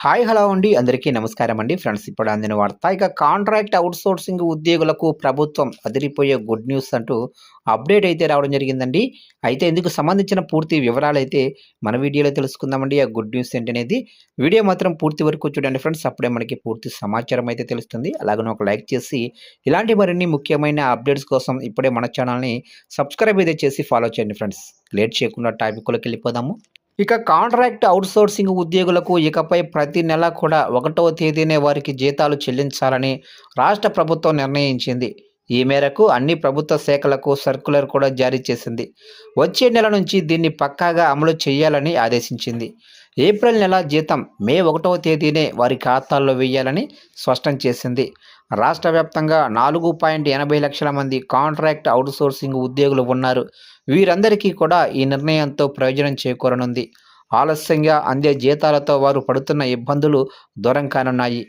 Hi hello అండి అందరికీ నమస్కారం అండి ఫ్రెండ్స్. ఇప్పుడు అందిన వార్త ఇక కాంట్రాక్ట్ అవుట్సోర్సింగ్ ఉద్యోగులకు ప్రభుత్వం అదిరిపోయే గుడ్ న్యూస్ అంటూ అప్డేట్ అయితే రావడం జరిగిందండి. అయితే ఇందుకు సంబంధించిన పూర్తి వివరాలు అయితే మన వీడియోలో తెలుసుకుందామండి. ఆ గుడ్ న్యూస్ ఏంటనేది వీడియో మాత్రం పూర్తి వరకు చూడండి ఫ్రెండ్స్. అప్పుడే మనకి పూర్తి సమాచారం అయితే తెలుస్తుంది. అలాగే ఒక లైక్ చేసి ఇలాంటి మరిన్ని ముఖ్యమైన అప్డేట్స్ కోసం ఇప్పుడే మన ఛానల్ని సబ్స్క్రైబ్ అయితే చేసి ఫాలో చేయండి ఫ్రెండ్స్. లేట్ చేయకుండా టాపిక్లోకి వెళ్ళిపోదాము. ఇక కాంట్రాక్ట్ అవుట్సోర్సింగ్ ఉద్యోగులకు ఇకపై ప్రతి నెల కూడా 1వ తేదీనే వారికి జీతాలు చెల్లించాలని రాష్ట్ర ప్రభుత్వం నిర్ణయించింది. ఈ మేరకు అన్ని ప్రభుత్వ శాఖలకు సర్క్యులర్ కూడా జారీ చేసింది. వచ్చే నెల నుంచి దీన్ని పక్కాగా అమలు చేయాలని ఆదేశించింది. ఏప్రిల్ నెల జీతం మే 1వ తేదీనే వారి ఖాతాల్లో వేయాలని స్పష్టం చేసింది. రాష్ట్ర వ్యాప్తంగా 4.80 లక్షల మంది కాంట్రాక్ట్ అవుట్సోర్సింగ్ ఉద్యోగులు ఉన్నారు. వీరందరికీ కూడా ఈ నిర్ణయంతో ప్రయోజనం చేకూరనుంది. ఆలస్యంగా అందే జీతాలతో వారు పడుతున్న ఇబ్బందులు దూరం కానున్నాయి.